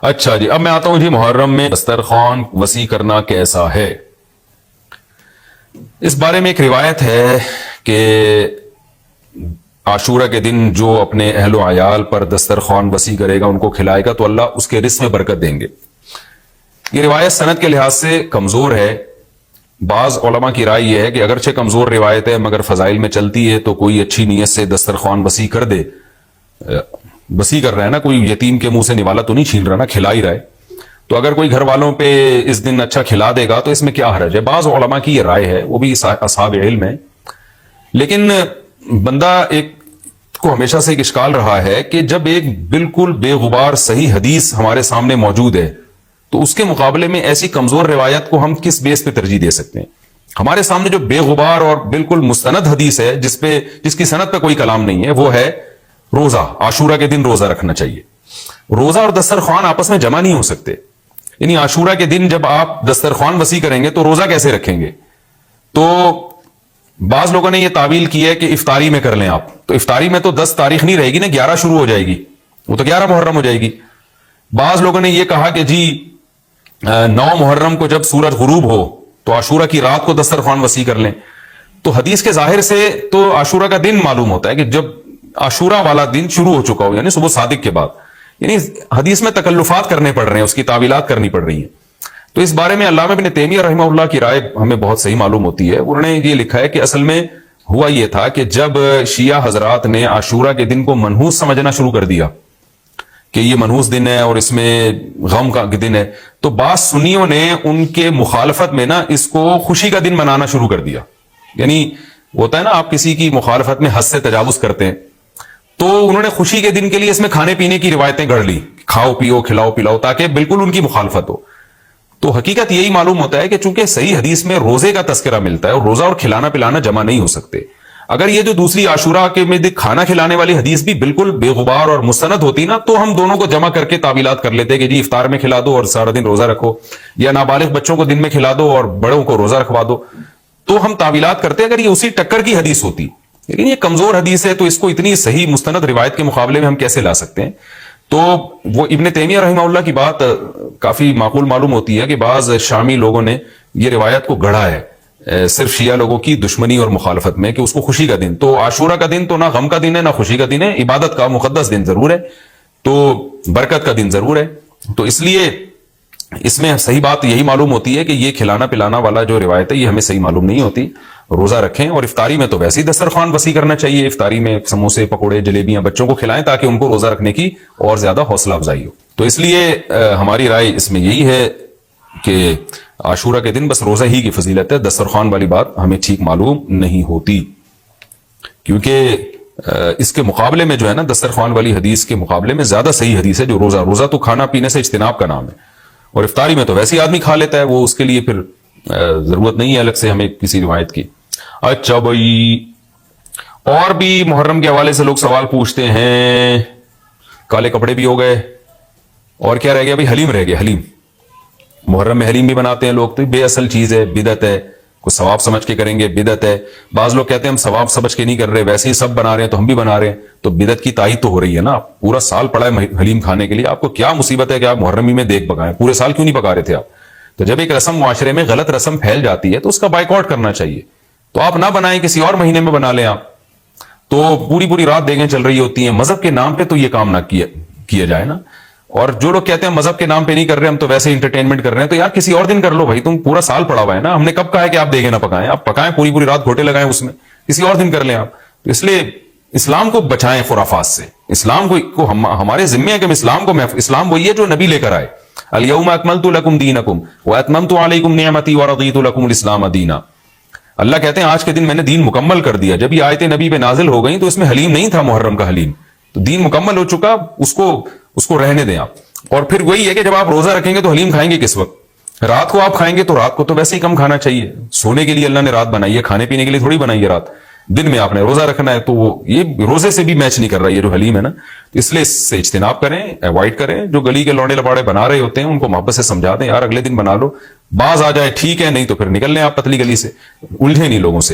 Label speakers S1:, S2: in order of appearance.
S1: اچھا جی، اب میں آتا ہوں جی محرم میں دسترخوان وسیع کرنا کیسا ہے. اس بارے میں ایک روایت ہے کہ عاشورہ کے دن جو اپنے اہل و عیال پر دسترخوان وسیع کرے گا، ان کو کھلائے گا، تو اللہ اس کے رزق میں برکت دیں گے. یہ روایت سند کے لحاظ سے کمزور ہے. بعض علماء کی رائے یہ ہے کہ اگرچہ کمزور روایت ہے مگر فضائل میں چلتی ہے، تو کوئی اچھی نیت سے دسترخوان وسیع کر دے. وسیع کر رہا ہے نا، کوئی یتیم کے منہ سے نوالا تو نہیں چھین رہا نا، کھلا ہی رہا ہے. تو اگر کوئی گھر والوں پہ اس دن اچھا کھلا دے گا تو اس میں کیا حرج ہے. بعض علماء کی یہ رائے ہے، وہ بھی اصحاب علم ہے. لیکن بندہ ایک کو ہمیشہ سے ایک اشکال رہا ہے کہ جب ایک بالکل بے غبار صحیح حدیث ہمارے سامنے موجود ہے تو اس کے مقابلے میں ایسی کمزور روایت کو ہم کس بیس پہ ترجیح دے سکتے ہیں. ہمارے سامنے جو بے غبار اور بالکل مستند حدیث ہے، جس کی سند پہ کوئی کلام نہیں ہے، وہ ہے روزہ. عاشورہ کے دن روزہ رکھنا چاہیے. روزہ اور دسترخوان آپس میں جمع نہیں ہو سکتے. یعنی عاشورہ کے دن جب آپ دسترخوان وسیع کریں گے تو روزہ کیسے رکھیں گے؟ تو بعض لوگوں نے یہ تعویل کی ہے کہ افطاری میں کر لیں آپ. تو افطاری میں تو 10 تاریخ نہیں رہے گی نا، 11 شروع ہو جائے گی، وہ تو 11 محرم ہو جائے گی. بعض لوگوں نے یہ کہا کہ جی 9 محرم کو جب سورج غروب ہو تو عاشورہ کی رات کو دسترخوان وسیع کر لیں. تو حدیث کے ظاہر سے تو عاشورہ کا دن معلوم ہوتا ہے کہ جب عاشورہ والا دن شروع ہو چکا ہو، یعنی صبح صادق کے بعد. یعنی حدیث میں تکلفات کرنے پڑ رہے ہیں، اس کی تعویلات کرنی پڑ رہی ہیں. تو اس بارے میں علامہ ابن تیمیہ رحمہ اللہ کی رائے ہمیں بہت صحیح معلوم ہوتی ہے. انہوں نے یہ لکھا ہے کہ اصل میں ہوا یہ تھا کہ جب شیعہ حضرات نے عاشورہ کے دن کو منحوس سمجھنا شروع کر دیا کہ یہ منحوس دن ہے اور اس میں غم کا دن ہے، تو بعض سنیوں نے ان کے مخالفت میں نا اس کو خوشی کا دن منانا شروع کر دیا. یعنی ہوتا ہے نا، آپ کسی کی مخالفت میں حد سے تجاوز کرتے ہیں، تو انہوں نے خوشی کے دن کے لیے اس میں کھانے پینے کی روایتیں گڑھ لی، کھاؤ پیو کھلاؤ پلاؤ، تاکہ بالکل ان کی مخالفت ہو. تو حقیقت یہی معلوم ہوتا ہے کہ چونکہ صحیح حدیث میں روزے کا تذکرہ ملتا ہے اور روزہ اور کھلانا پلانا جمع نہیں ہو سکتے. اگر یہ جو دوسری عاشورہ کے میں کھانا کھلانے والی حدیث بھی بالکل بے غبار اور مستند ہوتی نا، تو ہم دونوں کو جمع کر کے تعویلات کر لیتے کہ جی افطار میں کھلا دو اور سارا دن روزہ رکھو، یا نابالغ بچوں کو دن میں کھلا دو اور بڑوں کو روزہ رکھوا دو. تو ہم تعویلات کرتے اگر یہ اسی ٹکر کی حدیث ہوتی. لیکن یہ کمزور حدیث ہے، تو اس کو اتنی صحیح مستند روایت کے مقابلے میں ہم کیسے لا سکتے ہیں؟ تو وہ ابن تیمیہ رحمہ اللہ کی بات کافی معقول معلوم ہوتی ہے کہ بعض شامی لوگوں نے یہ روایت کو گڑھا ہے صرف شیعہ لوگوں کی دشمنی اور مخالفت میں، کہ اس کو خوشی کا دن. تو عاشورہ کا دن تو نہ غم کا دن ہے نہ خوشی کا دن ہے، عبادت کا مقدس دن ضرور ہے، تو برکت کا دن ضرور ہے. تو اس لیے اس میں صحیح بات یہی معلوم ہوتی ہے کہ یہ کھلانا پلانا والا جو روایت ہے یہ ہمیں صحیح معلوم نہیں ہوتی. روزہ رکھیں، اور افطاری میں تو ویسے ہی دسترخوان وسیع کرنا چاہیے. افطاری میں سموسے پکوڑے جلیبیاں بچوں کو کھلائیں تاکہ ان کو روزہ رکھنے کی اور زیادہ حوصلہ افزائی ہو. تو اس لیے ہماری رائے اس میں یہی ہے کہ عاشورہ کے دن بس روزہ ہی کی فضیلت ہے، دسترخوان والی بات ہمیں ٹھیک معلوم نہیں ہوتی. کیونکہ اس کے مقابلے میں جو ہے نا، دسترخوان والی حدیث کے مقابلے میں زیادہ صحیح حدیث ہے جو روزہ تو کھانا پینے سے اجتناب کا نام ہے، اور افطاری میں تو ویسے ہی آدمی کھا لیتا ہے، وہ اس کے لیے پھر ضرورت نہیں ہے الگ سے ہمیں کسی روایت کی. اچھا بھائی، اور بھی محرم کے حوالے سے لوگ سوال پوچھتے ہیں. کالے کپڑے بھی ہو گئے، اور کیا رہ گیا بھائی؟ حلیم رہ گیا. حلیم محرم میں حلیم بھی بناتے ہیں لوگ، تو بے اصل چیز ہے، بدعت ہے. کوئی ثواب سمجھ کے کریں گے، بدعت ہے. بعض لوگ کہتے ہیں ہم ثواب سمجھ کے نہیں کر رہے، ویسے ہی سب بنا رہے ہیں تو ہم بھی بنا رہے ہیں. تو بدعت کی تائید تو ہو رہی ہے نا. پورا سال پڑا ہے حلیم کھانے کے لیے، آپ کو کیا مصیبت ہے کہ آپ محرم میں دیکھ پکائیں؟ پورے سال کیوں نہیں پکا رہے تھے آپ؟ تو جب ایک رسم معاشرے میں غلط رسم پھیل جاتی ہے تو اس کا بائیکاٹ کرنا چاہیے. تو آپ نہ بنائیں، کسی اور مہینے میں بنا لیں آپ. تو پوری رات دیگیں چل رہی ہوتی ہیں مذہب کے نام پہ، تو یہ کام نہ کیا جائے نا. اور جو لوگ کہتے ہیں مذہب کے نام پہ نہیں کر رہے، ہم تو ویسے انٹرٹینمنٹ کر رہے ہیں، تو یار کسی اور دن کر لو بھائی. تم پورا سال پڑا ہوا ہے نا، ہم نے کب کہا ہے کہ آپ دیگیں نہ پکائیں؟ آپ پکائیں، پوری رات گھوٹے لگائیں اس میں، کسی اور دن کر لیں آپ. تو اس لیے اسلام کو بچائیں خرافات سے. اسلام کو ہمارے ذمے ہے کہ اسلام وہی ہے جو نبی لے کر آئے. الیوم اکملت لکم دینکم واتممت علیکم نعمتی ورضیت لکم الاسلام دینا. اللہ کہتے ہیں آج کے دن میں نے دین مکمل کر دیا. جب یہ آیتیں نبی پہ نازل ہو گئیں تو اس میں حلیم نہیں تھا، محرم کا حلیم. تو دین مکمل ہو چکا، اس کو رہنے دیں آپ. اور پھر وہی ہے کہ جب آپ روزہ رکھیں گے تو حلیم کھائیں گے کس وقت؟ رات کو آپ کھائیں گے تو رات کو تو ویسے ہی کم کھانا چاہیے. سونے کے لیے اللہ نے رات بنائی ہے، کھانے پینے کے لیے تھوڑی بنائی ہے رات. دن میں آپ نے روزہ رکھنا ہے، تو یہ روزے سے بھی میچ نہیں کر رہا یہ جو حلیم ہے نا. اس لیے اس سے اجتناب کریں، اوائڈ کریں. جو گلی کے لوڑے لپاڑے بنا رہے ہوتے ہیں ان کو محبت سے سمجھا دیں، یار اگلے دن بنا لو. باز آ جائے ٹھیک ہے، نہیں تو پھر نکل لیں آپ پتلی گلی سے، الجھے نہیں لوگوں سے.